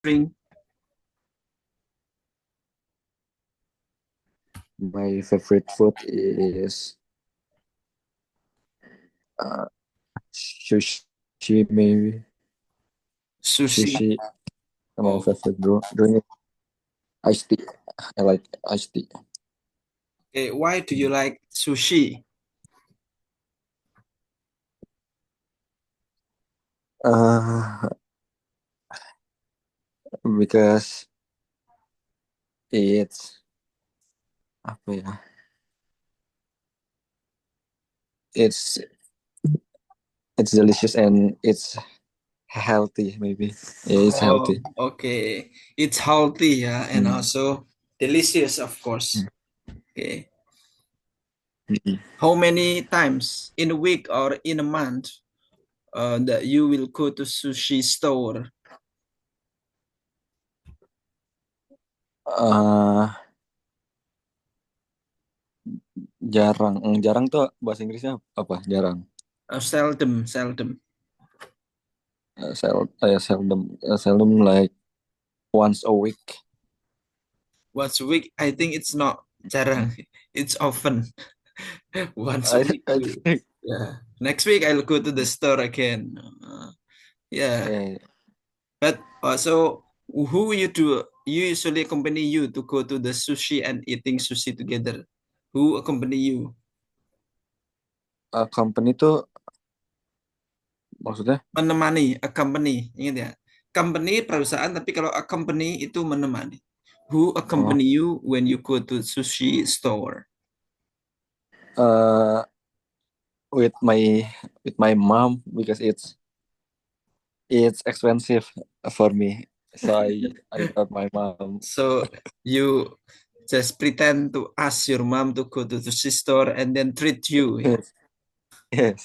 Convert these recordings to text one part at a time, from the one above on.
Drink. My favorite food is uh, sushi, maybe. Sushi. Sushi, my Oh, favorite drink. Iced tea. I like iced tea. okay. Why do you like sushi? Uh, because it's apa ya? It's it's delicious and it's healthy. Maybe yeah, it's Oh, healthy. okay. It's healthy, yeah, and Mm. also delicious, of Mm. course. Okay. Mm. How many times in a week or in a month that you will go to sushi store? Uh, jarang. Jarang tuh bahasa Inggrisnya apa? Jarang. Seldom, seldom. Seldom like once a week. Once a week, I think it's not jarang. It's often. Once a I, week. I think Yeah. Next week, I'll go to the store again. Yeah. yeah, But also, who you do? You usually accompany you to go to the sushi and eating sushi together. Who accompany you? company tuh maksudnya Menemani, accompany. Ingat ya? Company perusahaan, tapi kalau accompany itu menemani. Who oh accompany you when you go to sushi store? uh, with my mom because it's expensive for me. So I brought my mom. So you just pretend to ask your mom to go to the sushi store and then treat you. Yeah. Yes, yes.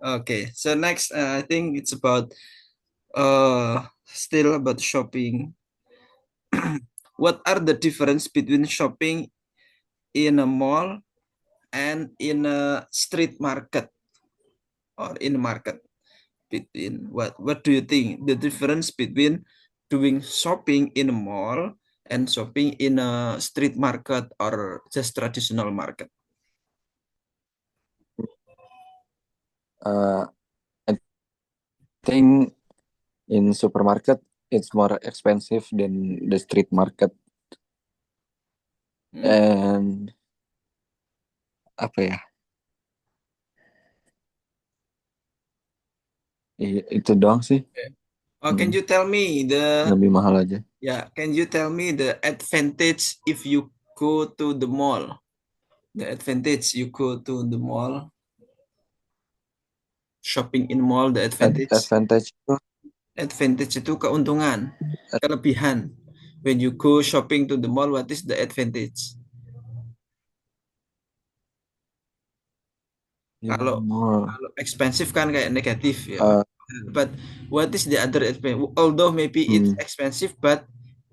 Okay. So next, I think it's about still about shopping. What are the difference between shopping in a mall and in a street market or in a market? Between what do you think the difference between doing shopping in a mall and shopping in a street market or just traditional market? Uh, I think in supermarket it's more expensive than the street market. Hmm? And apa ya? Itu doang sih. Oh, can Mm, you tell me the lebih mahal aja. yeah, can you tell me the advantage if you go to the mall? The advantage you go to the mall, shopping in mall, the advantage. Advantage itu Advantage itu keuntungan, kelebihan. When you go shopping to the mall, what is the advantage? in Kalau mall. kalau expensive kan kayak negatif ya. Uh, But what is the other advantage? Although maybe it's hmm, expensive, but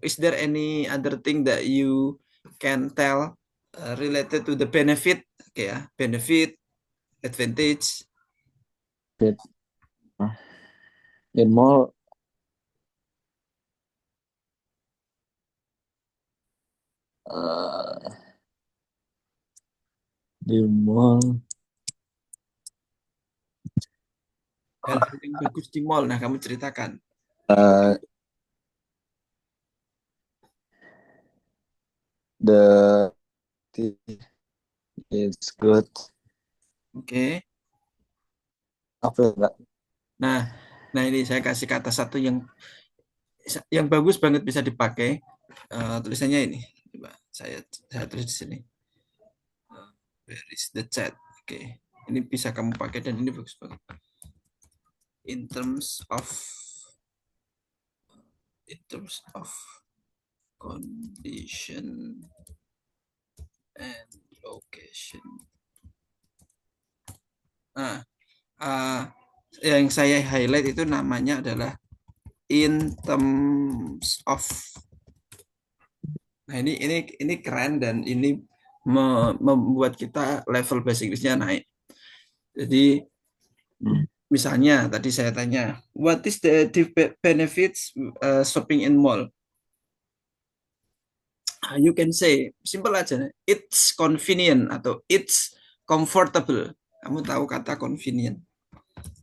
is there any other thing that you can tell related to the benefit? Okay, ya, benefit, advantage. in in mall uh, di mall Hal-hal yang bagus di mall. Nah, kamu ceritakan. uh, the tea is good. Oke. Apa ya, Kak? Nah, nah ini saya kasih kata satu yang bagus banget bisa dipakai. Tulisannya ini. Coba saya tulis di sini. Where is the chat? Oke. Ini bisa kamu pakai dan ini bagus banget. In terms of in terms of condition and location. Nah, uh, yang saya highlight itu namanya adalah in terms of. Nah, ini keren dan ini membuat kita level basic Inggrisnya naik. Jadi Hmm. Misalnya tadi saya tanya, what is the benefits shopping in mall? You can say simple aja, it's convenient atau it's comfortable. Kamu tahu kata convenient?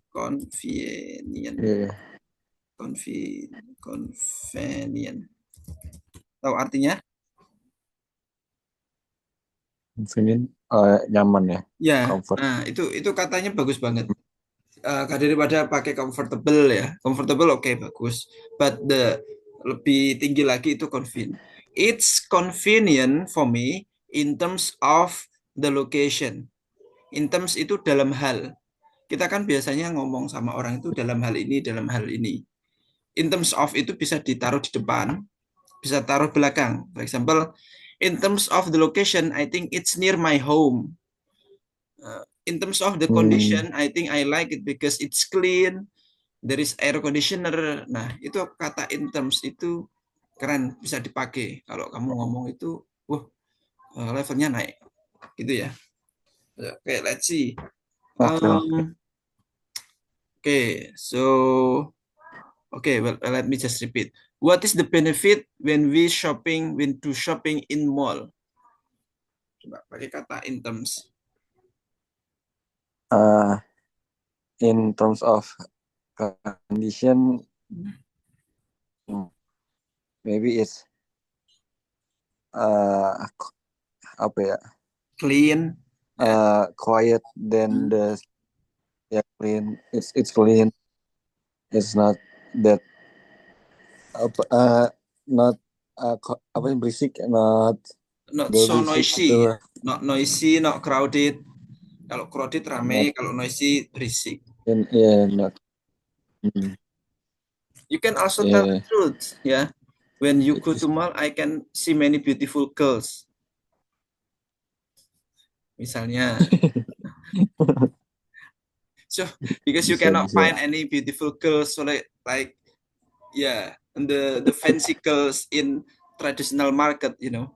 Convenient, Iya, convenient. Tahu artinya? convenient, nyaman ya, Ya, comfort. nah itu katanya bagus banget. Daripada pakai comfortable ya, comfortable oke bagus, but the lebih tinggi lagi itu convenient. It's convenient for me in terms of the location. In terms itu dalam hal. Kita kan biasanya ngomong sama orang itu dalam hal ini, dalam hal ini. In terms of itu bisa ditaruh di depan, bisa taruh belakang. For example, in terms of the location, I think it's near my home. In terms of the Hmm, condition, I think I like it because it's clean, there is air conditioner. Nah, itu kata in terms itu keren, bisa dipakai. Kalau kamu ngomong itu, wah, levelnya naik. Gitu ya. Oke, okay, let's see. oke oke. Okay, so okay, well, let me just repeat. What is the benefit when do shopping in mall? Coba pakai kata in terms. Uh, in terms of condition, maybe it's uh apa ya, Clean. Ya. quiet than the, yeah, clean. It's clean. It's not that apa not apa yang berisik, not Not gak so berisik gitu. noisy. Not noisy, not crowded. Kalau crowded Not rame, kalau noisy berisik. in, yeah, not. Hmm, You can also tell the yeah. truth, ya. When you It go to is. mall, I can see many beautiful girls. Misalnya, so because you Bisa cannot bisa. find any beautiful girls, so like yeah, and the fancy girls in traditional market, you know.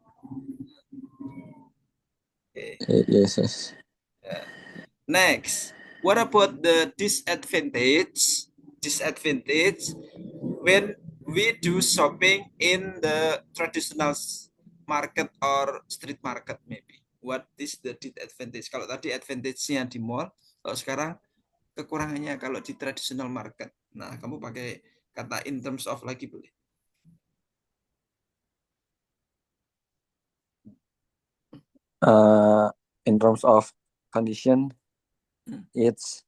Okay. Yes, yes. Yeah. Next, what about the disadvantage? Disadvantage when we do shopping in the traditional market or street market, maybe. What is the disadvantage? Kalau tadi advantage-nya di mall, kalau sekarang kekurangannya kalau di traditional market. Nah, kamu pakai kata in terms of lagi boleh. uh in terms of condition, Hmm. it's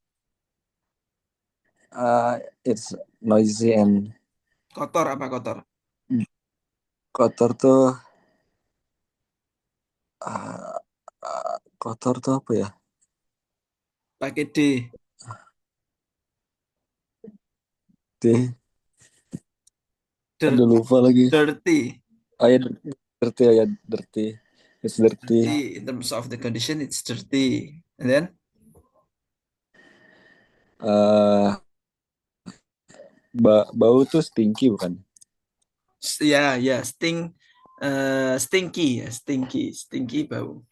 it's noisy and Kotor apa kotor? kotor tuh, uh, kotor tuh apa ya, Pakai D. deh, ada Dirty. lupa lagi. Dirty. Oh ya, dirty, oh ya, dirty, it's dirty. Dirty. In terms of the condition, it's dirty. And then, uh Bau tuh stinky bukan? ya, ya, stinky, ya, stinky bau.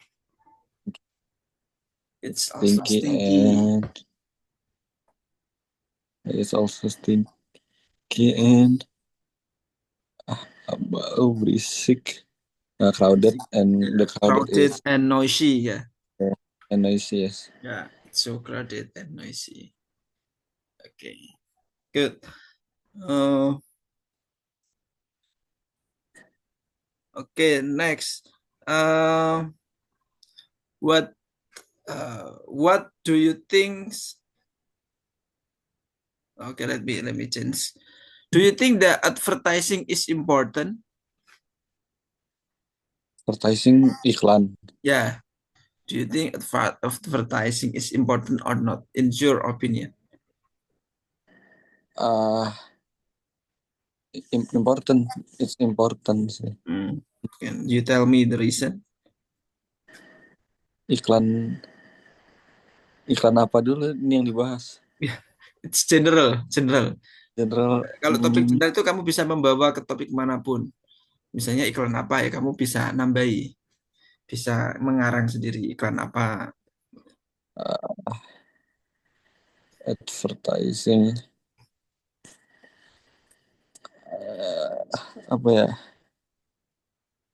It's also Stinky stinky. and it's also stinky and bau berisik, crowded, and the crowded is, Crowded and noisy, ya. and noisy, yes. Yeah, it's so crowded and noisy. Okay, good. Uh, okay, next. Uh, what do you think? Okay, let me change. Do you think that advertising is important? Advertising, iklan. Yeah. Do you think advertising is important or not, in your opinion? uh Important, it's important sih. Can you tell me the reason? Iklan, iklan apa dulu nih yang dibahas? Yeah, it's general. General. Kalau topik general itu kamu bisa membawa ke topik manapun. Misalnya iklan apa ya, kamu bisa nambahi, bisa mengarang sendiri iklan apa. uh, advertising, apa ya,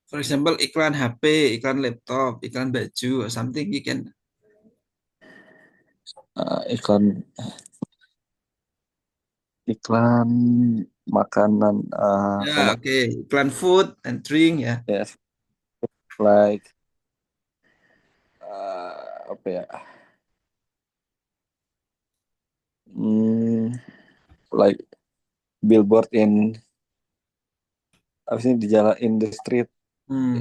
For example, iklan HP, iklan laptop, iklan baju, or something you can. iklan iklan makanan, Ya, sama, oke. Iklan food and drink ya. ya, like, apa ya, hmm, like billboard in, apa sih, di jalan, in the street, Hmm,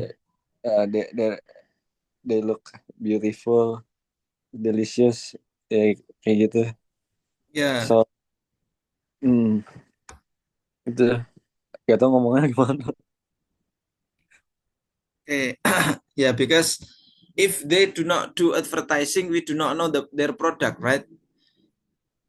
they look beautiful, delicious, ya, kayak gitu. ya, So, hmm, itu gak tau ngomongnya gimana. oke. Yeah, because if they do not do advertising, we do not know their product, right?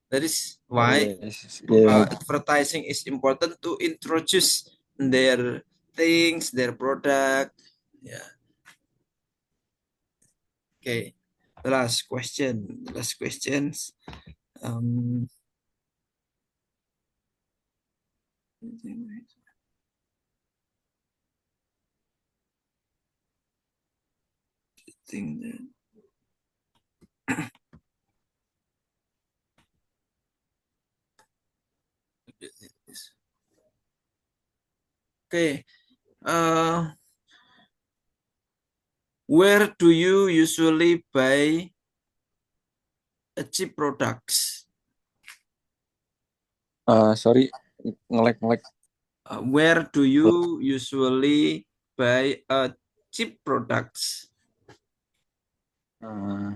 That is why Yes, yeah. advertising is important to introduce their things, their product. Yeah. Okay. The last question. The last questions. Um, think that- Okay. Where do you usually buy cheap products? Sorry, ngelek-ngelek. Where do you usually buy cheap products? Uh,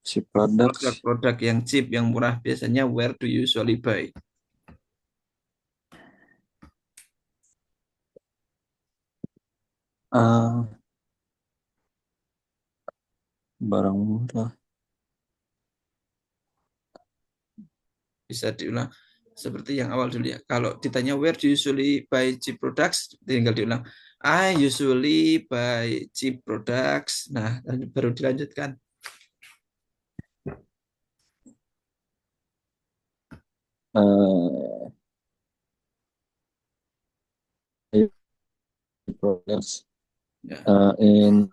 si products. Produk-produk yang cheap, yang murah biasanya where do you usually buy? uh, Barang murah. Bisa diulang seperti yang awal dulu ya. Kalau ditanya where do you usually buy cheap products, tinggal diulang. I usually buy cheap products. Nah, baru dilanjutkan. Uh, Products. Ya. In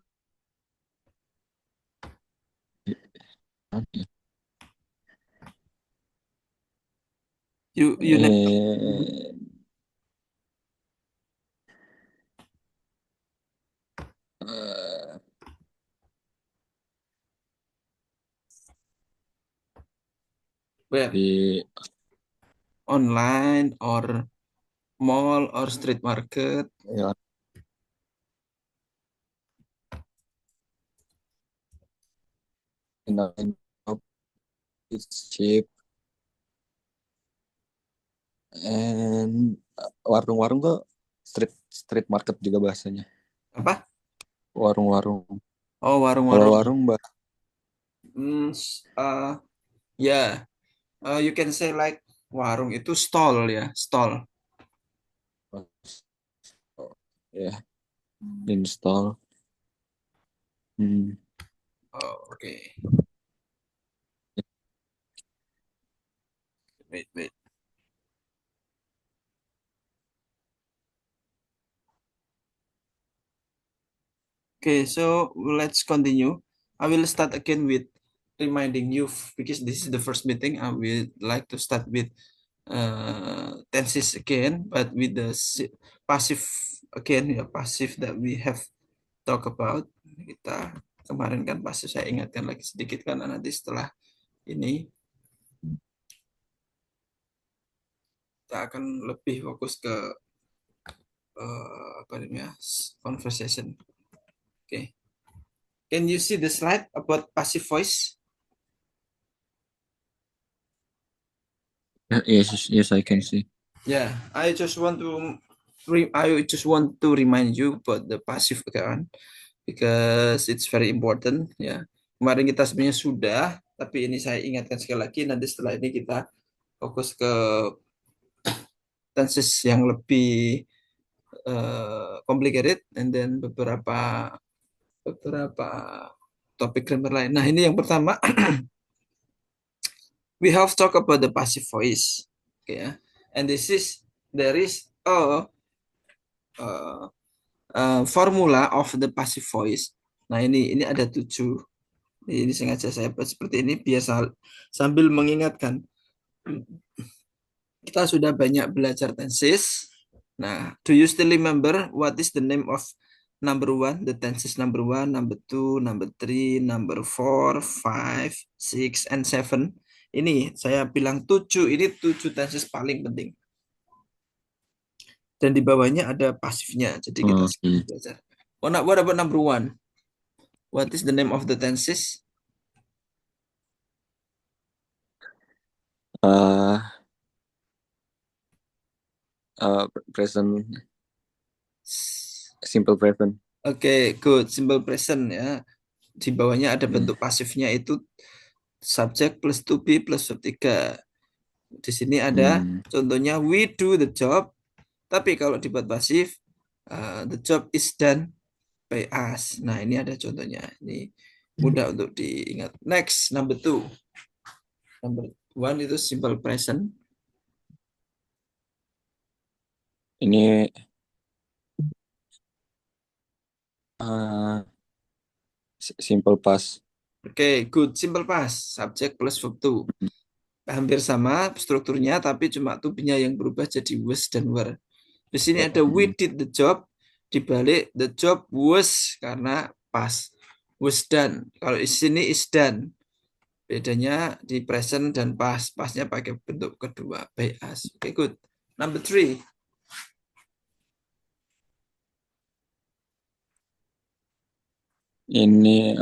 You name in uh, where di online or mall or street market. ya, in it's cheap, and warung-warung tuh street street market juga bahasanya. Apa? Warung-warung. Oh, Kalau warung-warung. warung, Hmm, yeah. You can say like warung itu stall ya, stall. ya, install. Hmm. Oh, okay. Wait, wait. Okay, so let's continue. I will start again with reminding you because this is the first meeting. I will like to start with tenses again, but with the passive again, ya passive that we have talk about. Kita kemarin kan passive saya ingatkan lagi sedikit karena nanti setelah ini kita akan lebih fokus ke apa namanya conversation. Okay. Can you see the slide about passive voice? Yes, yes, I can see. Yeah, I just want to remind you about the passive account because it's very important ya. Kemarin kita sebenarnya sudah, tapi ini saya ingatkan sekali lagi nanti setelah ini kita fokus ke tenses yang lebih complicated and then beberapa topik grammar lain. Nah, ini yang pertama we have talked about the passive voice. Okay, and there is uh, formula of the passive voice. Nah, ini ada 7. Ini sengaja saya buat seperti ini biar sambil mengingatkan kita sudah banyak belajar tenses. Nah, do you still remember what is the name of number one, the tenses number one, number two, number three, number four, five, six, and seven? Ini saya bilang 7, ini 7 tenses paling penting. Dan di bawahnya ada pasifnya, jadi kita belajar. What about number one? What is the name of the tenses? Present, simple present. Oke, good. Simple present ya. Di bawahnya ada bentuk pasifnya itu subject plus to be plus verb 3. Di sini ada contohnya we do the job. Tapi kalau dibuat pasif, the job is done by us. Nah, ini ada contohnya. Ini mudah untuk diingat. Next, number two. Number one itu simple present. Ini simple past. Oke, good. Simple past. Subject plus verb to. Hampir sama strukturnya, tapi cuma to-be-nya yang berubah jadi was dan were. Di sini ada we did the job, dibalik the job was karena past. Was done. Kalau di sini is done. Bedanya di present dan past. Pastnya pakai bentuk kedua, by us. Oke, good. Number three. Ini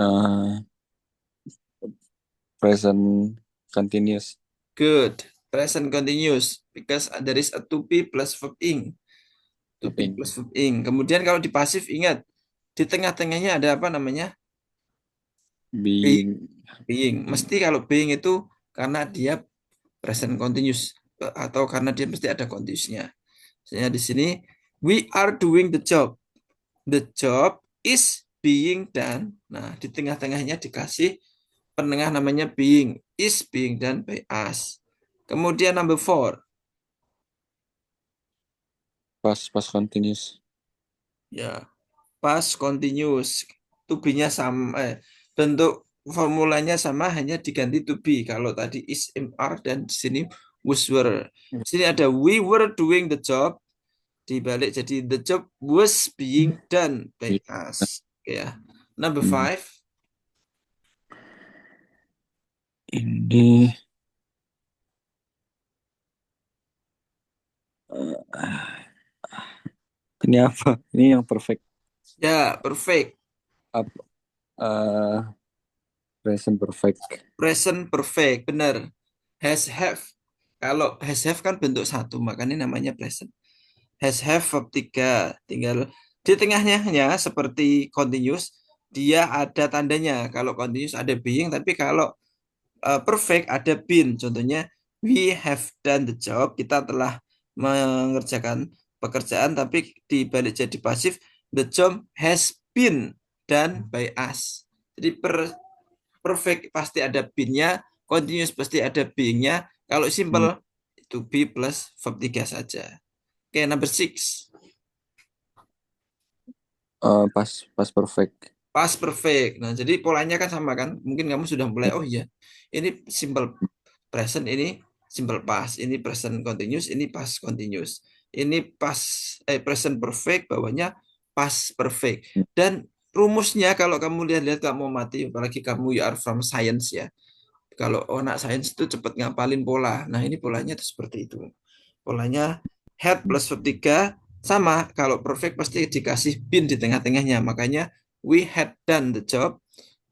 present continuous. Good. Present continuous. Because there is a to be plus verb ing. To be plus verb ing. Kemudian kalau di pasif, ingat. Di tengah-tengahnya ada apa namanya? Being. Being. Mesti kalau being itu karena dia present continuous. Atau karena dia mesti ada continuousnya. Misalnya di sini, we are doing the job. The job is being done. Nah, di tengah-tengahnya dikasih penengah namanya being. Is being done by us. Kemudian number four. Past continuous. Ya, past continuous. To be-nya sama. Bentuk formulanya sama, hanya diganti to be. Kalau tadi is, am, are, dan di sini was, were. Di sini ada we were doing the job. Dibalik jadi the job was being done by us. Ya. Number five. Ini ini apa? Ini yang perfect. Ya, perfect. Present perfect. Present perfect, benar. Has have. Kalau has have kan bentuk satu, makanya namanya present. Has have verb 3. Tinggal di tengahnya hanya seperti continuous, dia ada tandanya. Kalau continuous ada being, tapi kalau perfect ada been. Contohnya, we have done the job. Kita telah mengerjakan pekerjaan, tapi dibalik jadi pasif, the job has been done by us. Jadi perfect pasti ada been-nya, continuous pasti ada being-nya. Kalau simple, to be plus verb 3 saja. Oke, number six. Past perfect. Past perfect. Nah, jadi polanya kan sama kan? Mungkin kamu sudah mulai, oh iya, ini simple present, ini simple past, ini present continuous, ini past continuous. Ini present perfect, bawahnya past perfect. Dan rumusnya kalau kamu lihat-lihat kamu mau mati, apalagi kamu you are from science ya. Kalau anak sains itu cepat ngapalin pola. Nah, ini polanya itu seperti itu. Polanya had plus verb 3 sama. Kalau perfect pasti dikasih been di tengah-tengahnya. Makanya we had done the job,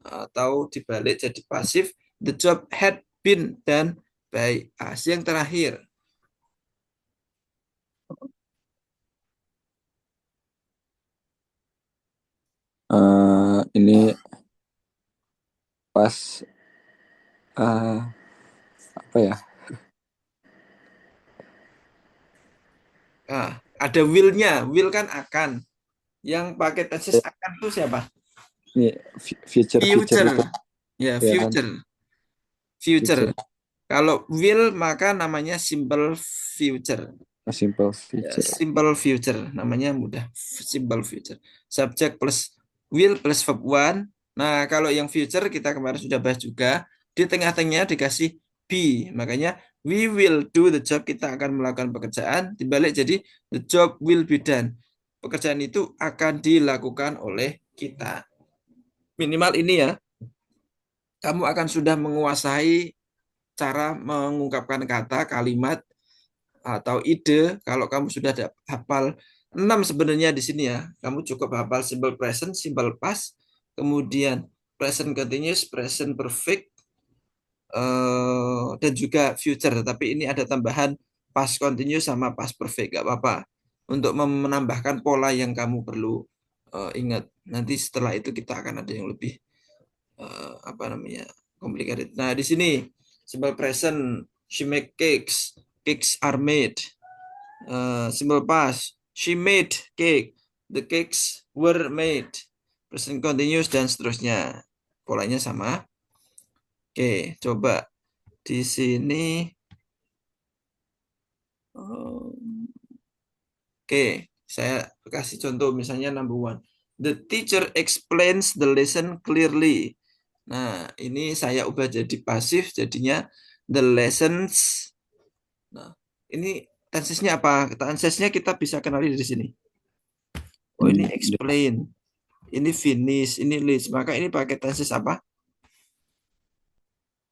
atau dibalik jadi pasif, the job had been done by us. Yang terakhir. Ini pas apa ya? Nah, ada will-nya. Will kan akan. Yang pakai tenses akan itu siapa? Ini future Future. itu Ya, ya kan? future. Future. Kalau will maka namanya simple future. A simple Ya, feature. simple future namanya mudah. Simple future. Subject plus will plus verb one. Nah, kalau yang future kita kemarin sudah bahas juga. Di tengah-tengahnya dikasih be. Makanya we will do the job. Kita akan melakukan pekerjaan. Dibalik jadi the job will be done. Pekerjaan itu akan dilakukan oleh kita. Minimal ini ya. Kamu akan sudah menguasai cara mengungkapkan kata, kalimat, atau ide. Kalau kamu sudah ada hafal 6 sebenarnya di sini ya, kamu cukup hafal simple present, simple past, kemudian present continuous, present perfect, dan juga future. Tapi ini ada tambahan past continuous sama past perfect, gak apa-apa. Untuk menambahkan pola yang kamu perlu ingat. Nanti setelah itu kita akan ada yang lebih apa namanya complicated. Nah di sini simple present, she make cakes, cakes are made. Simple past, she made cake, the cakes were made. Present continuous dan seterusnya. Polanya sama. Oke, coba di sini. Oke, saya kasih contoh misalnya number one. The teacher explains the lesson clearly. Nah, ini saya ubah jadi pasif, jadinya the lessons. Nah, ini tensesnya apa? Tensesnya kita bisa kenali dari sini. Oh, ini explain. Ini finish, ini list. Maka ini pakai tenses apa?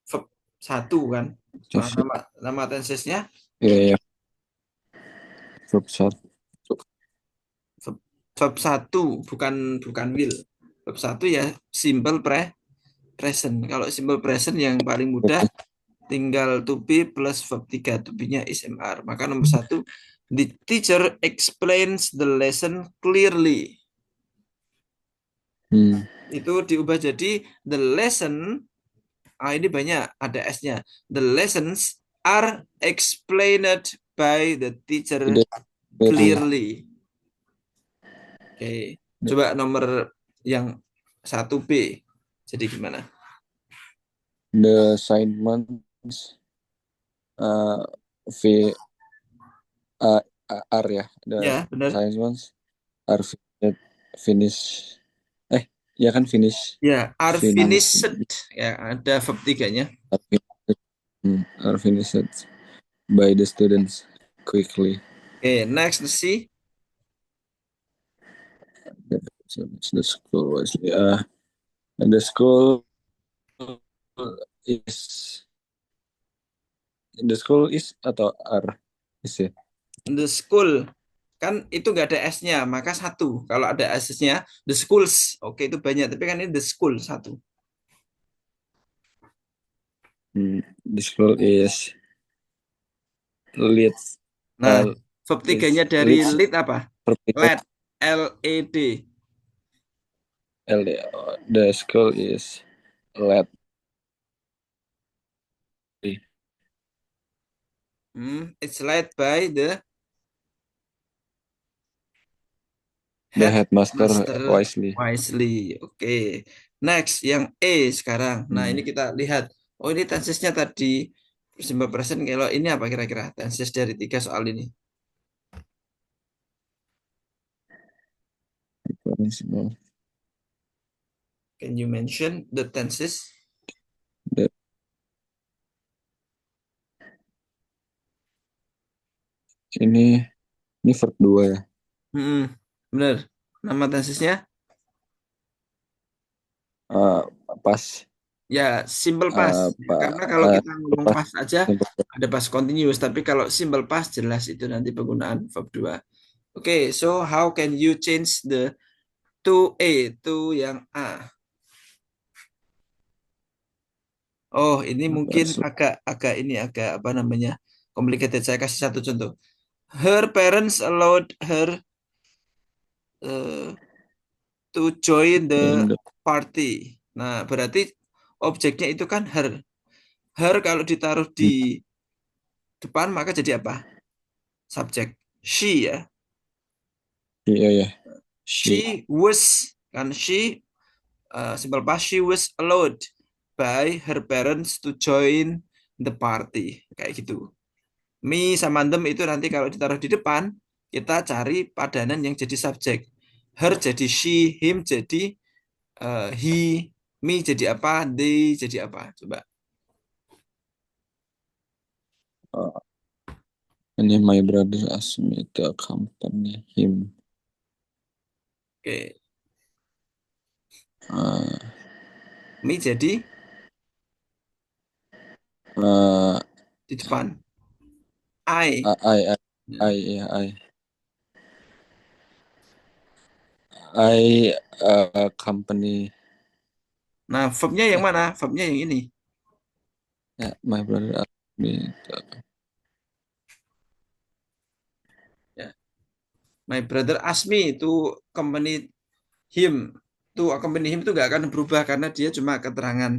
Verb 1 kan. Nah, nama tensesnya Iya, ya. Verb 1. verb, verb 1 bukan bukan will. Verb 1 ya simple present. Kalau simple present yang paling mudah tinggal to be plus verb 3. To be-nya is MR. Maka nomor 1, the teacher explains the lesson clearly. Itu diubah jadi the lesson. Ini banyak, ada S-nya. The lessons are explained by the teacher clearly. Oke, coba nomor yang 1B. Jadi gimana? The assignments V R ya. The Ya, benar. assignments are finished. Ya kan finish. Ya, are Finished. finished. Ya, ada verb 3-nya. Are finished by the students quickly. Oke, next see. So the school was and the school is atau are is ya? The school kan itu nggak ada S-nya, maka 1. Kalau ada S-nya, the schools. Oke, itu banyak. Tapi kan ini the school 1. The school is leads. Nah, verb 3-nya dari Leads. lead apa? Led. L-E-D. The school is led. It's led by the headmaster wisely. Oke. Next, yang E sekarang. Nah, ini kita lihat. Oh, ini tensesnya tadi simple present. Kalau ini apa kira-kira tenses dari 3 soal ini? Can you mention the tenses? Ini verb 2 ya. Bener. Nama tensesnya? Pas. Ya, simple past. Karena kalau kita ngomong past aja, ada past continuous. Tapi kalau simple past jelas itu nanti penggunaan verb 2. Oke, so how can you change the to A, to yang A? Oh, ini mungkin agak apa namanya? Complicated. Saya kasih satu contoh. Her parents allowed her to join the party. Nah, berarti objeknya itu kan her. Her kalau ditaruh di depan maka jadi apa? Subjek. She ya. Iya ya. She was kan simple past she was allowed by her parents to join the party. Kayak gitu. Me sama them itu nanti kalau ditaruh di depan, kita cari padanan yang jadi subjek. Her jadi she, him jadi he, me jadi apa, they jadi apa. Coba. Uh, ini my brother asked me to accompany him. Oke. Uh, Me jadi uh, di depan. I. I, Nah, yeah, I accompany, nah, verbnya yang mana? Verbnya yang ini. yeah, my brother asked me to, Ya. My brother asked me to accompany him. Tuh accompany him itu nggak akan berubah karena dia cuma keterangan.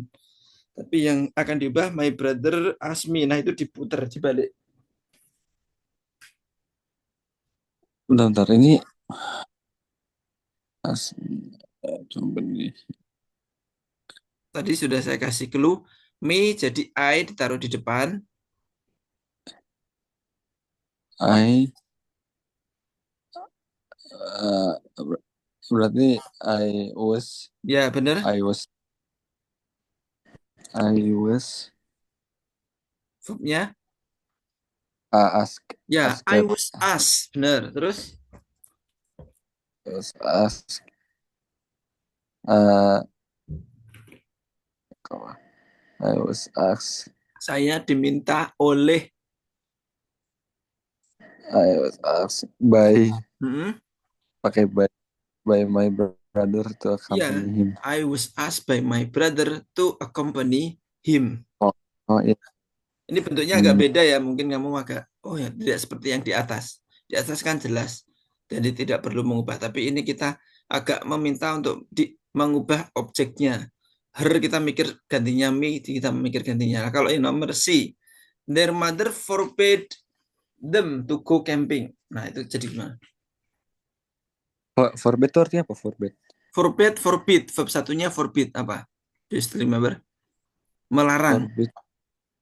Tapi yang akan diubah my brother asked me. Nah itu diputar, dibalik. bentar, ini asked me, accompany, Tadi sudah saya kasih clue. Me jadi I ditaruh di depan. I, berarti Ya bener. I was, I was Verbnya. Ya asked, I was asked. Bener. Terus was asked, uh, I was asked, saya diminta oleh. I was asked by, Hmm, pakai by my brother to ya, accompany him. I was asked by my brother to accompany him. Oh, oh iya. Ini bentuknya agak Hmm. beda ya, mungkin kamu agak, oh ya, tidak seperti yang di atas. Di atas kan jelas, jadi tidak perlu mengubah. Tapi ini kita agak meminta untuk mengubah objeknya. Her kita mikir gantinya me, kita mikir gantinya. Nah, kalau ini nomor C, their mother forbade them to go camping. Nah, itu jadi gimana? Forbid itu artinya apa? Forbid. Forbade, forbid. Verb satunya forbid apa? Do you still remember? Melarang. Forbid,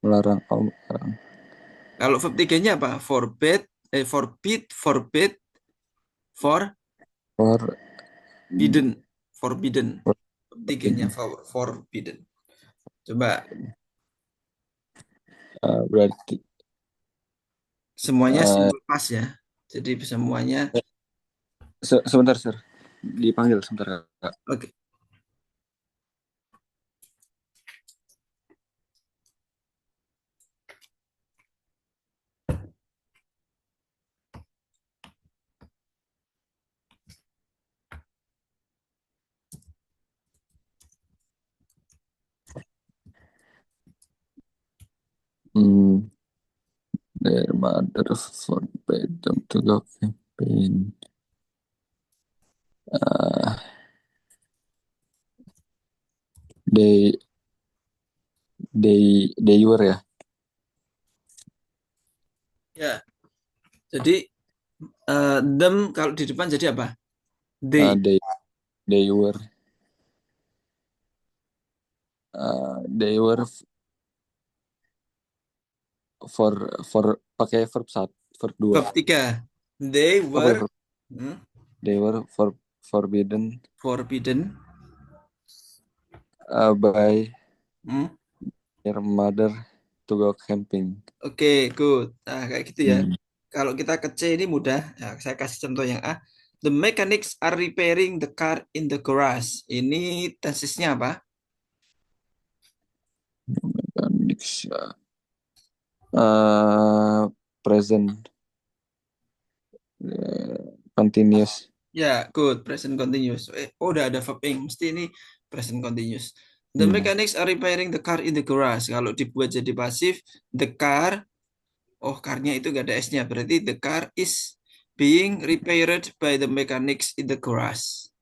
melarang. Oh, melarang. Kalau verb tiganya apa? Forbade, forbid, forbid, For, forbidden, forbidden. Tiganya forbidden. forbidden. Coba Berarti semuanya uh, simple past ya. Jadi semuanya sebentar, sir. Dipanggil sebentar, Kak. oke. Hmm, their mother forbade them to go campaign. Uh, they they were, ya. Ya. Jadi them kalau di depan jadi apa? Uh, They. they they were they were for for pakai verb satu, verb dua. Bab 3. They Apa were verb? hmm, They were forbidden forbidden. by Hmm. their mother to go camping. Oke, good. Nah, kayak gitu ya. Hmm. Kalau kita ke C ini mudah. Ya, saya kasih contoh yang A. The mechanics are repairing the car in the garage. Ini tesisnya apa? Mechanics, present, continuous. Ya, good. Present continuous. Oh, udah ada verb ing. Mesti ini present continuous. The Hmm. mechanics are repairing the car in the garage. Kalau dibuat jadi pasif, the car, oh, car-nya itu gak ada S-nya. Berarti the car is being repaired by the mechanics in the garage.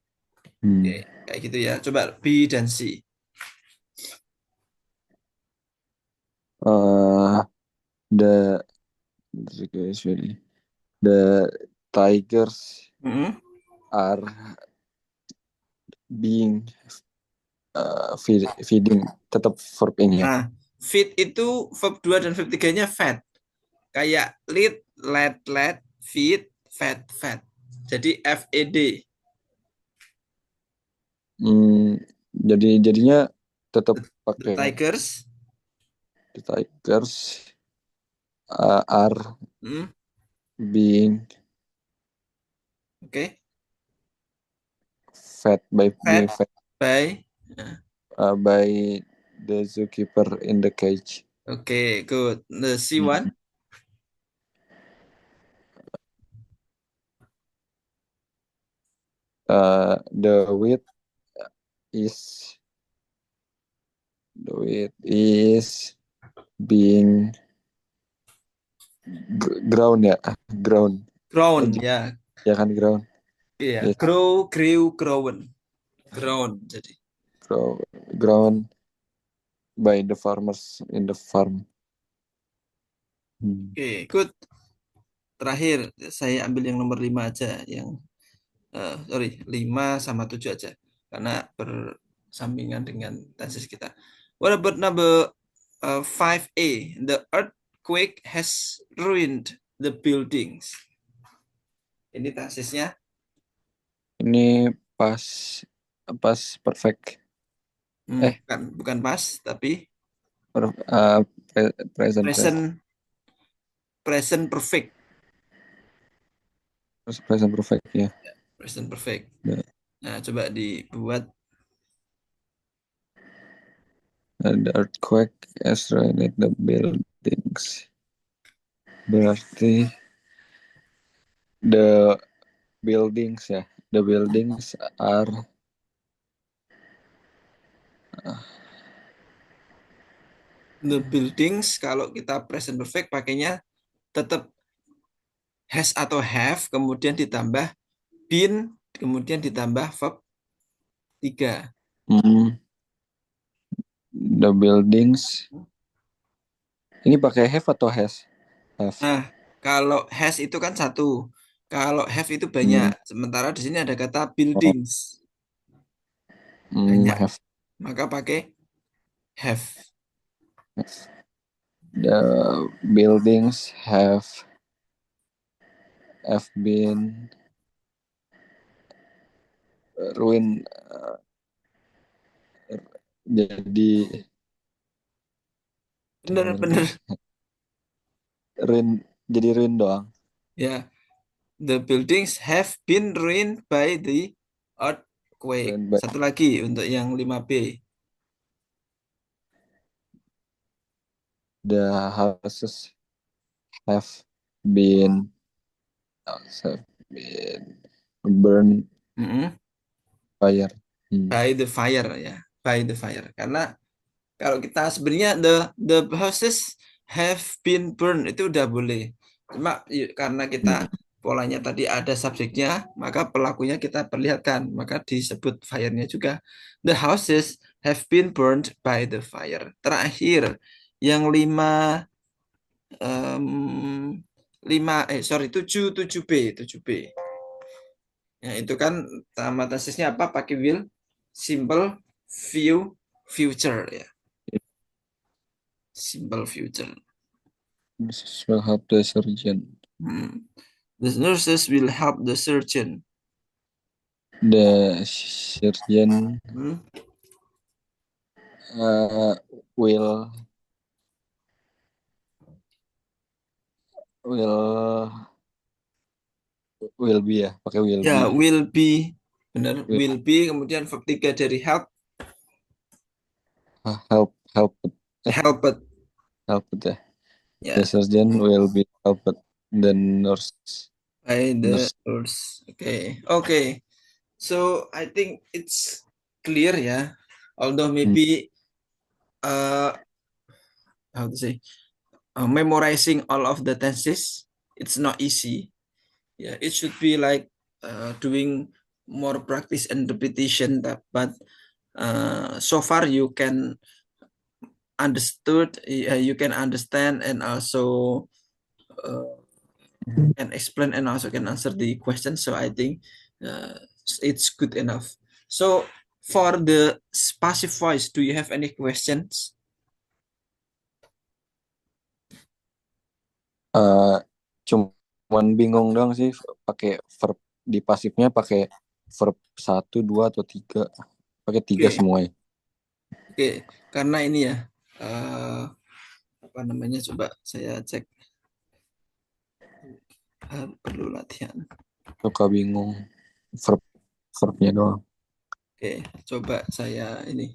Hmm. Oke, kayak gitu ya. Coba B dan C. Uh, the the tigers Mm-mm. are being feeding, tetap verb ing ya. Nah, Feed itu verb 2 dan verb 3-nya fed. Kayak lead, led, feed, fed. Jadi FED. Jadinya tetap The pakai Tigers the Tigers are hmm, being okay, fed fed being fed by by the zookeeper in the cage. okay, good. The C1 The wheat is being ground ya, ground. grown ya. Ya kan ground. Iya, Yes, grown. Jadi ground by the farmers in the farm. oke, good. Terakhir saya ambil yang nomor 5 aja, yang sorry 5 sama 7 aja karena bersampingan dengan tenses kita. What about number 5A? The earthquake has ruined the buildings. Ini tensesnya Ini pas perfect. bukan pas tapi Present present perfect. perfect ya. Present perfect. The, Nah, coba dibuat. the earthquake has ruined the buildings. Berarti the buildings ya. The buildings are The buildings kalau kita present perfect pakainya tetap has atau have kemudian ditambah been kemudian ditambah verb 3. The buildings. Ini pakai have atau has? Have. Nah, kalau has itu kan satu. Kalau have itu banyak. Sementara di sini ada kata buildings. Banyak. Have. Maka pakai have. The buildings have been ruined. Jadi Bener-bener. ruin jadi ruin doang. Ya. The buildings have been ruined by the earthquake. Ruined by Satu lagi untuk yang 5B. the houses have been have been burned Mm-mm. fire. By the fire ya. By the fire. Karena kalau kita sebenarnya the houses have been burned itu udah boleh. Cuma karena kita polanya tadi ada subjeknya, maka pelakunya kita perlihatkan, maka disebut fire-nya juga. The houses have been burned by the fire. Terakhir, yang 7B. Ya, itu kan sama tesisnya apa? Pakai will, simple, future ya. Simple future. This will help the surgeon. The nurses will help the surgeon. The surgeon will be ya, pakai will Ya, be. will be. Benar, will be. Kemudian verb 3 dari help. Help Helped. ya. Ya, The surgeon will be helped the nurse. by the nurse. Okay. So I think it's clear ya. Although maybe how to say memorizing all of the tenses, it's not easy. Yeah, it should be like doing more practice and repetition. But so far you can you can understand and also can explain and also can answer the question. So I think it's good enough. So for the passive voice, do you have any questions? Eh, Cuman bingung doang sih pakai verb di pasifnya pakai verb satu, dua atau tiga. Pakai tiga Oke, semua ya. oke. Karena ini ya, eh, apa namanya? Coba saya cek. Perlu latihan. Suka bingung verb verbnya doang. Oke, coba saya ini.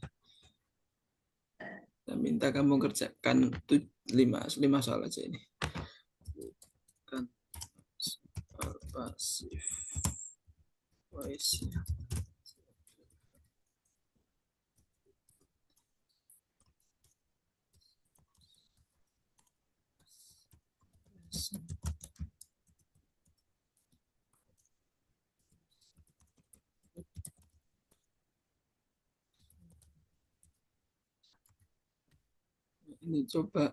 Saya minta kamu kerjakan lima, lima soal aja ini. Kan soal pasif voice. Ini coba.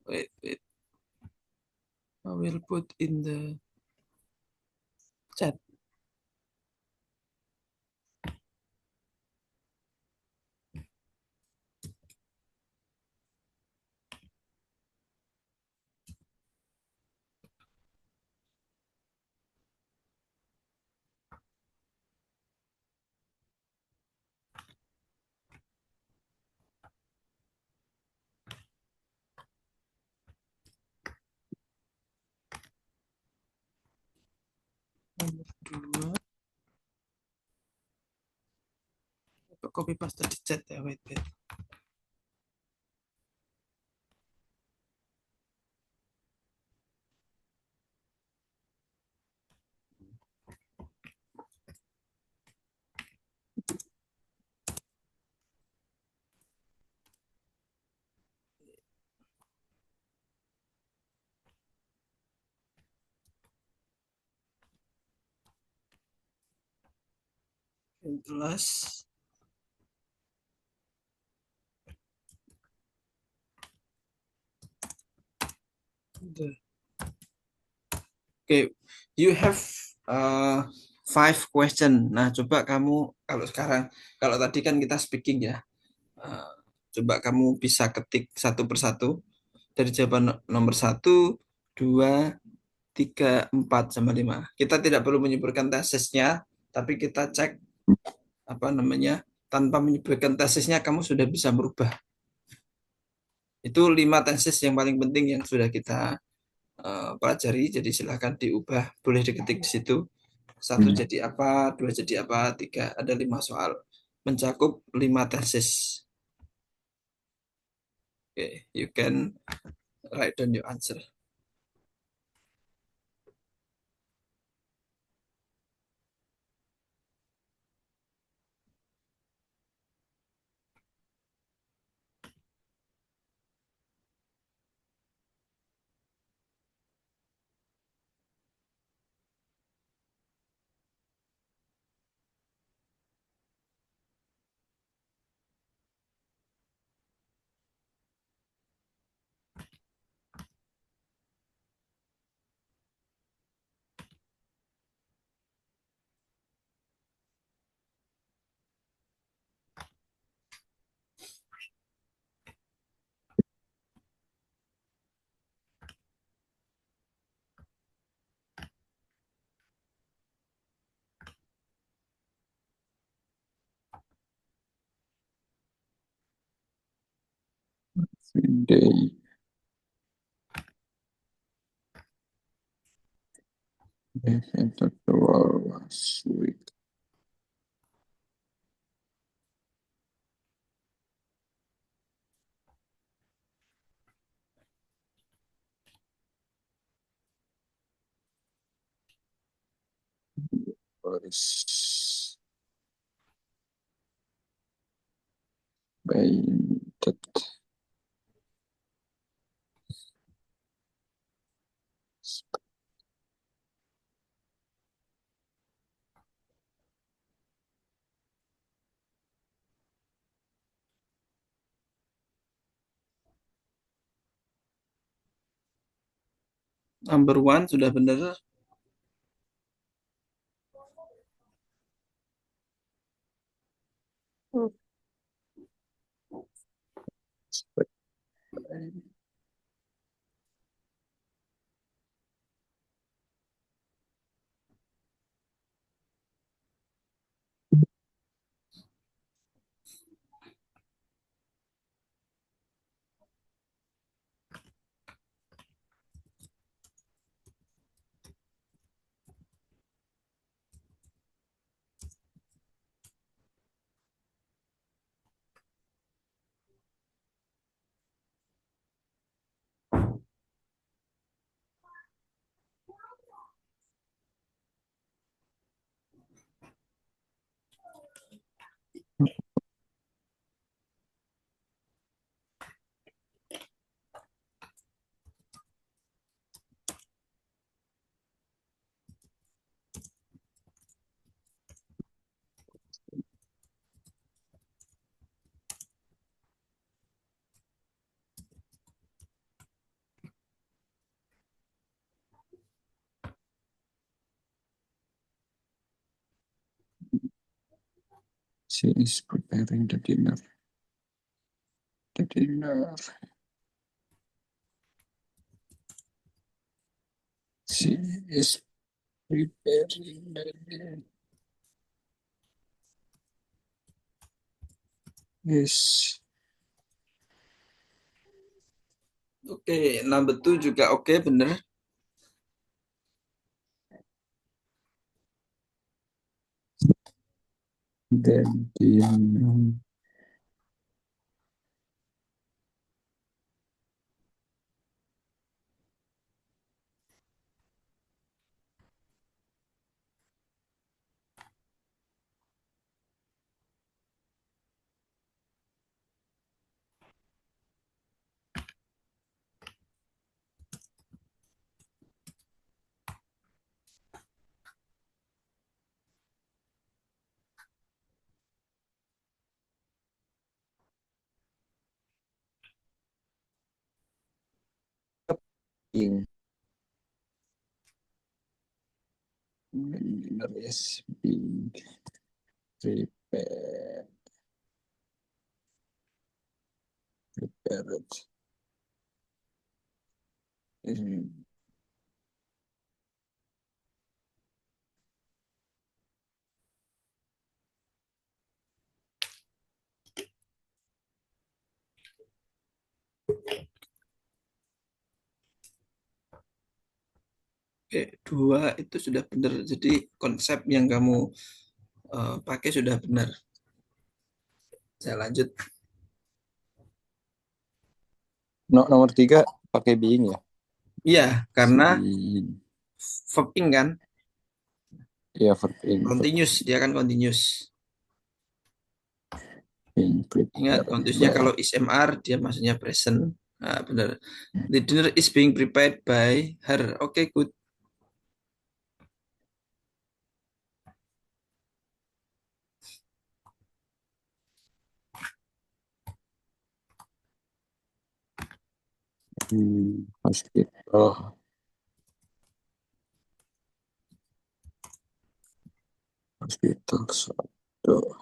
Wait, wait. I will put in the chat. Nomor dua. Copy paste di chat ya. Wait, wait. Yang jelas. The okay, you have uh, five question. Nah, coba kamu kalau sekarang, kalau tadi kan kita speaking ya, uh, coba kamu bisa ketik satu persatu dari jawaban nomor satu, dua, tiga, empat, sama lima. Kita tidak perlu menyebutkan tesisnya, tapi kita cek apa namanya tanpa menyebutkan tesisnya kamu sudah bisa merubah. Itu lima tesis yang paling penting yang sudah kita pelajari. Jadi silahkan diubah, boleh diketik di situ. Satu Hmm. jadi apa, dua jadi apa, tiga, ada lima soal. Mencakup lima tesis. Okay, you can write down your answer. Day. Event of the world last week. Was painted. Number one sudah benar. She is preparing the dinner. The dinner. She is preparing the dinner. Yes. Oke, number two juga oke, benar. The dinner. Being. Dinner is being prepared. Prepared. Oke, dua itu sudah benar. Jadi konsep yang kamu pakai sudah benar. Saya lanjut. Nomor 3 pakai being ya. Iya, Si karena being. verbing kan, Ya, verb being. continuous, dia kan continuous. Being Ingat, prepared continuousnya by. kalau is MR, dia maksudnya present. Nah, benar. The dinner is being prepared by her. Oke, good. Hospital. Hospital. So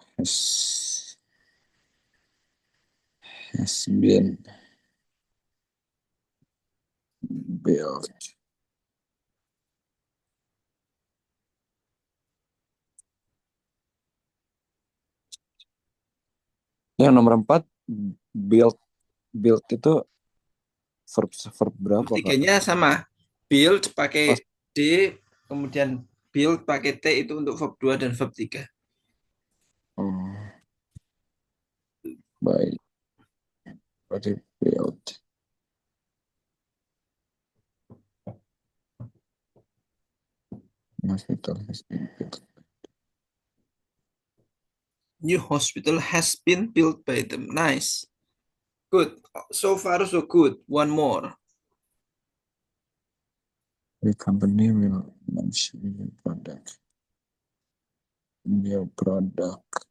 has been built. Yang nomor 4 build. Build itu verb verb berapa, Kak? Tiganya sama. Build pakai Oh, D, kemudian build pakai T itu untuk verb 2 dan verb 3. baik. Berarti build. Hospital has been built. New hospital has been built by them. Nice. Good. So far so good. One more. The company will launch new product. New product.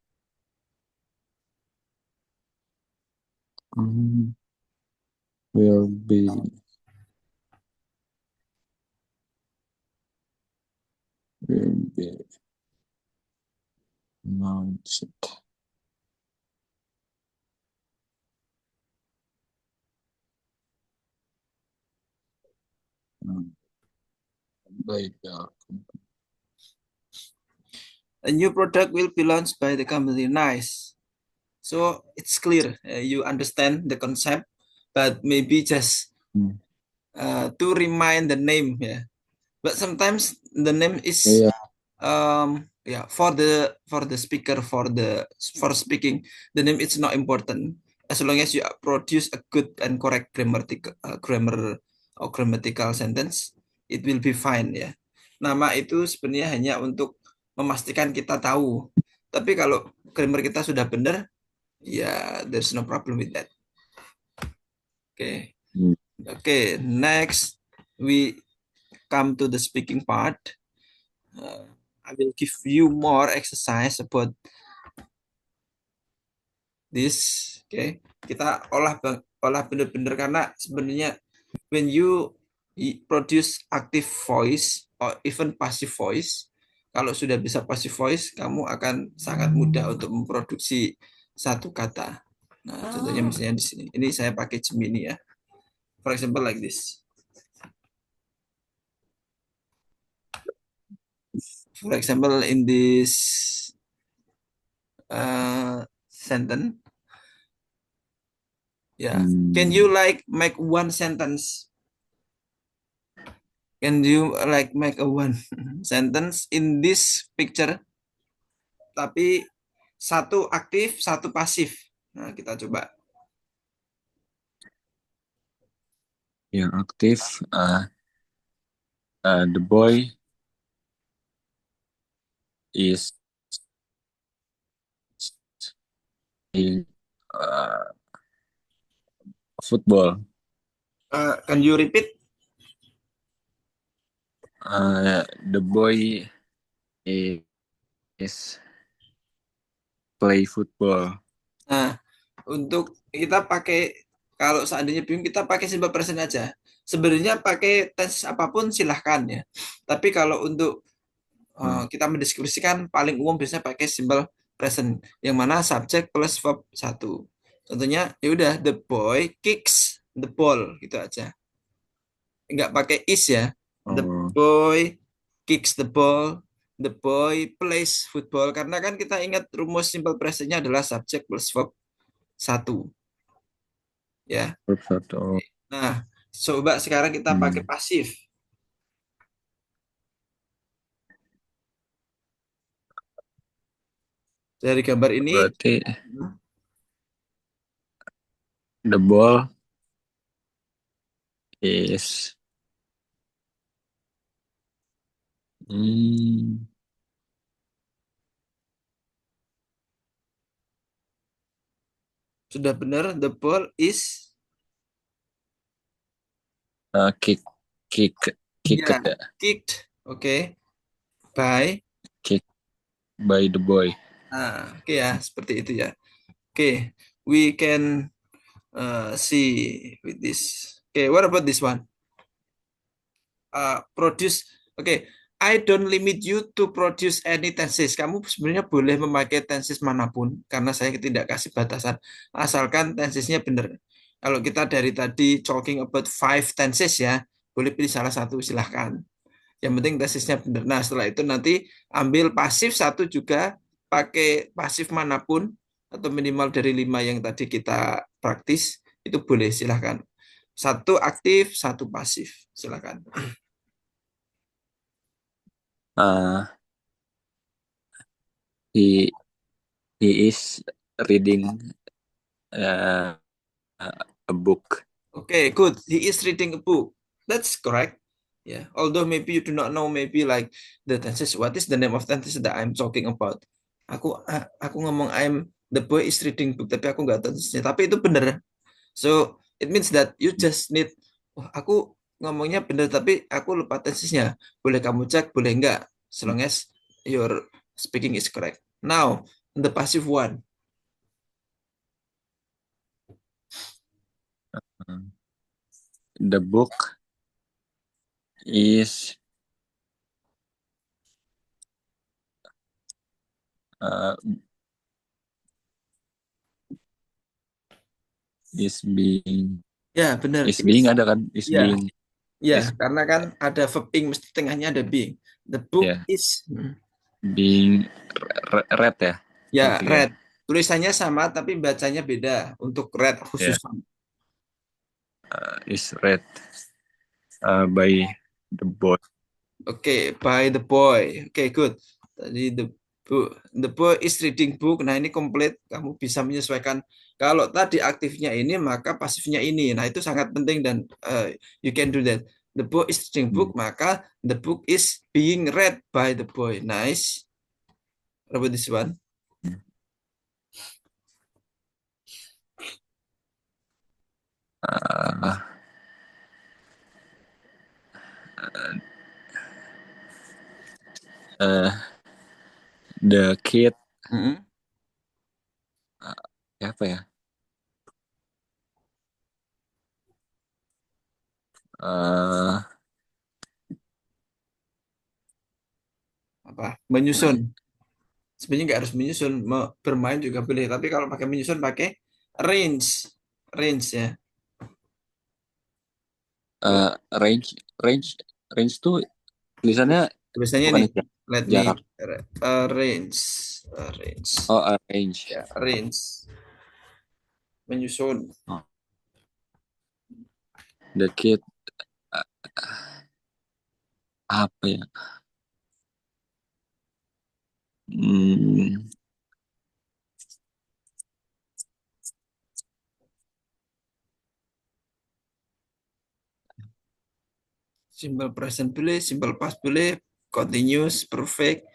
Will be Mindset. Baik ya. A new product will be launched by the company. Nice. So it's clear. You understand the concept, but maybe just to remind the name. Yeah. But sometimes the name is Iya. yeah, for the speaker, for speaking, the name is not important as long as you produce a good and correct grammar or grammatical sentence, it will be fine ya. Nama itu sebenarnya hanya untuk memastikan kita tahu, tapi kalau grammar kita sudah benar ya, there's no problem with that. Okay. Okay, next we come to the speaking part. I will give you more exercise about this. Okay, kita olah bener-bener karena sebenarnya when you produce active voice or even passive voice, kalau sudah bisa passive voice, kamu akan sangat mudah untuk memproduksi satu kata. Nah, contohnya misalnya di sini. Ini saya pakai Gemini ya. For example like this. For example in this sentence. Yeah. Can you like make one sentence? Can you like make a one sentence in this picture? Tapi satu aktif, satu pasif. Nah, kita coba. Yang aktif, the boy is in football. Can you repeat? The boy is play football. Nah, untuk kita pakai, kalau seandainya bingung kita pakai simple present aja. Sebenarnya pakai tense apapun silahkan ya. Tapi kalau untuk kita mendeskripsikan paling umum biasanya pakai simple present yang mana subjek plus verb satu. Contohnya ya udah the boy kicks the ball gitu aja. Nggak pakai is ya. The boy kicks the ball, the boy plays football, karena kan kita ingat rumus simple presentnya adalah subjek plus verb satu ya. Verb satu. Nah, coba sekarang kita pakai pasif. Dari gambar ini Berarti the ball is sudah benar, the ball is kick ya, kicked, oke, by kick by the boy. oke ya, seperti itu ya. Oke, we can see with this. Oke, what about this one? Produce. Oke, I don't limit you to produce any tenses. Kamu sebenarnya boleh memakai tenses manapun karena saya tidak kasih batasan. Asalkan tensesnya benar. Kalau kita dari tadi talking about 5 tenses ya, boleh pilih salah satu silahkan. Yang penting tensesnya benar. Nah, setelah itu nanti ambil pasif satu juga, pakai pasif manapun atau minimal dari 5 yang tadi kita praktis, itu boleh silahkan. Satu aktif, satu pasif. Silahkan. He is reading a book. Okay, good. He is reading a book. That's correct. Yeah. Although maybe you do not know, maybe like the tenses. What is the name of tenses that I'm talking about? Aku ngomong the boy is reading book, tapi aku nggak tahu tensesnya. Tapi itu benar. So it means that you just need. Aku ngomongnya benar, tapi aku lupa tensesnya. Boleh kamu cek, boleh enggak. As long as your speaking is correct. Now the passive one. The book is uh, is being Ya, benar. is being ada kan is Ya, being ya, is karena kan ada verb ing mesti tengahnya ada being. The book ya is being read ya ya berarti kayak read. Tulisannya sama tapi bacanya beda untuk read ya khusus. is read by the boy. Oke, by the boy. Oke, good. Tadi the boy is reading book. Nah, ini komplit. Kamu bisa menyesuaikan. Kalau tadi aktifnya ini, maka pasifnya ini. Nah, itu sangat penting dan you can do that. The boy is reading Hmm. book, maka the book is being read by the boy. Nice. What about this one? Uh, uh, the kid Mm-mm. apa ya uh, Apa? Menyusun. Sebenarnya nggak harus menyusun, bermain juga boleh. Tapi kalau pakai menyusun pakai range, range ya. range range range tuh tulisannya Biasanya bukan nih, let me jarak. arrange, arrange, Oh, range. ya, arrange, menyusun. Oh, the kid uh, apa ya? Hmm, Simple present boleh, simple past boleh, continuous, perfect,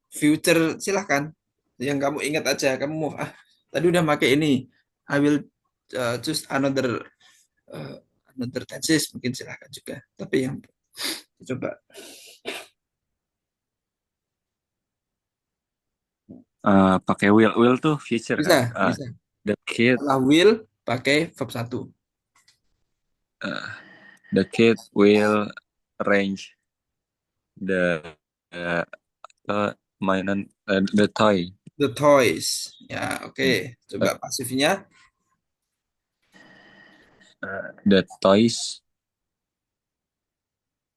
future silahkan. Yang kamu ingat aja, kamu mau tadi udah pakai ini. I will choose uh, another tenses mungkin silahkan juga. Tapi yang coba pakai will tuh future kan. bisa, bisa. The kid Setelah will pakai verb satu. uh, the kid will arrange the uh, mainan the toy. The toys. Ya, oke. Uh, Coba pasifnya. the toys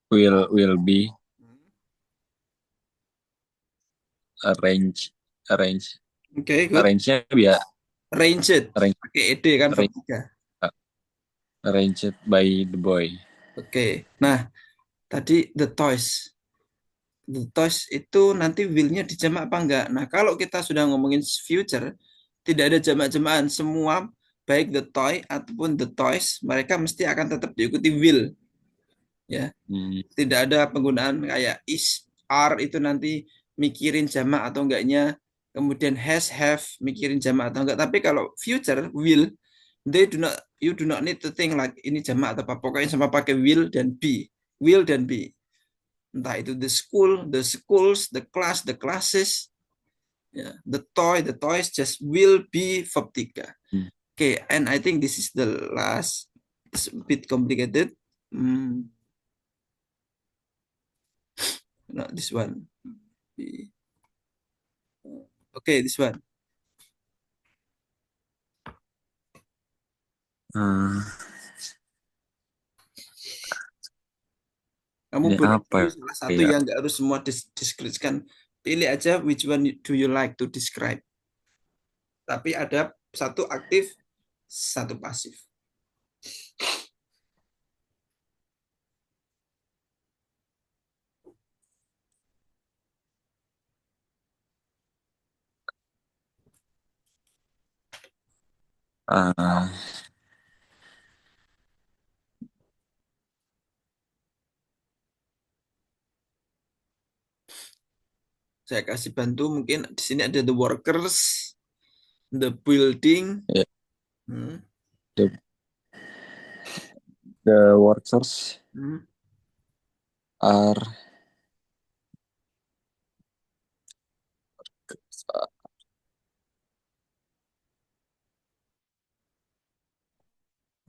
will be arrange arrange Oke, good. arrange-nya biar Ranged. arrange Pakai ed kan verb arrange 3. uh, arranged by the boy. Oke. Nah, tadi the toys. The toys itu nanti will-nya dijamak apa enggak? Nah, kalau kita sudah ngomongin future, tidak ada jamak-jamakan. Semua, baik the toy ataupun the toys, mereka mesti akan tetap diikuti will. Ya, Hmm. tidak ada penggunaan kayak is, are itu nanti mikirin jamak atau enggaknya. Kemudian has, have, mikirin jamak atau enggak. Tapi kalau future, will, you do not need to think like ini jamak atau apa. Pokoknya sama pakai will dan be. Will dan be. Entah itu the school, the schools, the class, the classes, yeah, the toy, the toys just will be verb 3. Hmm. Okay, and I think this is the last. It's a bit complicated. Not this one. Okay, this one. Hmm. Kamu Ini boleh apa pilih salah satu ya? yang nggak harus semua deskripsikan. Pilih aja which one do you like to describe. Tapi ada satu aktif, satu pasif. Uh, Saya kasih bantu mungkin di sini ada the workers, the building. yeah, Hmm. the the workers Hmm. are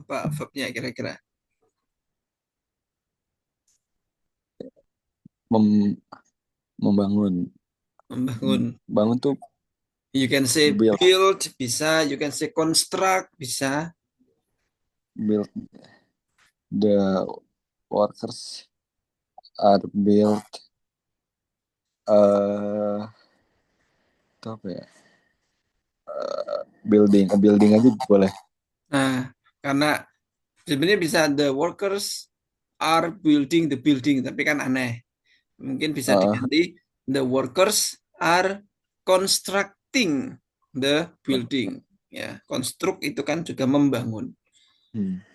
Apa verbnya kira-kira? mem membangun. Membangun. Bangun tuh You can say Build, build bisa, you can say construct bisa. build. The workers are built. Itu apa ya? Building aja boleh. Nah, karena sebenarnya bisa the workers are building the building, tapi kan aneh. Mungkin bisa Uh, diganti the workers are constructing the building. Ya, construct itu kan juga membangun.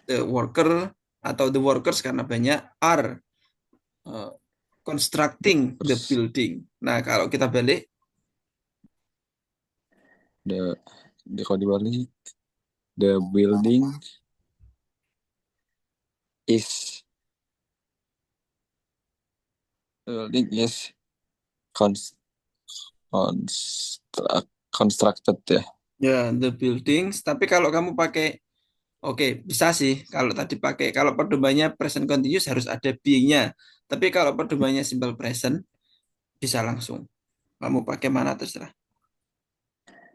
The worker atau the workers karena banyak are uh, constructing the Terus building. Nah, kalau kita balik, kalau dibalik, the is building is cons- constructed ya. ya the buildings. Tapi kalau kamu pakai, oke, bisa sih. Kalau tadi pakai, kalau pedomannya present continuous harus ada being-nya. Tapi kalau pedomannya simple present, bisa langsung. Kamu pakai mana terserah.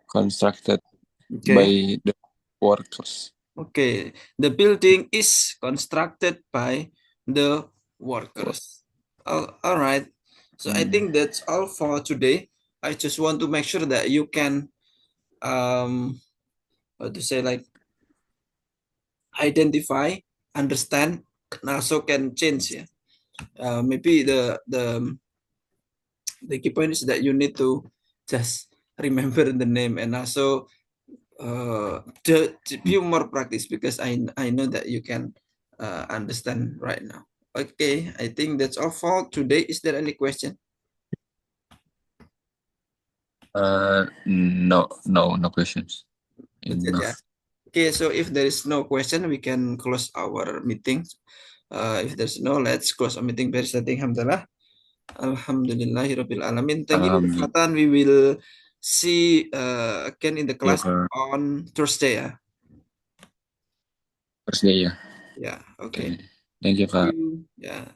Constructed Oke. by the workers. Oke. The building is constructed by the Work. workers. All right. So I think that's all for today. I just want to make sure that you can, how to say, like, identify, understand, and also can change. Yeah. Maybe the key point is that you need to just remember the name and also the few more practice because I know that you can understand right now. Okay, I think that's all for today. Is there any question? No questions. That's it, yeah. Enough. Okay, so if there is no question, we can close our meeting. If there's no, let's close our meeting by saying Alhamdulillah. Alhamdulillahirabbil alamin. Thank you, Alhamdulillah. Fatan. We will see again in the Ya, class on Thursday. Yeah. Thursday ya. Yeah. Oke. Okay. Thank you, Thank Kak. you. Yeah.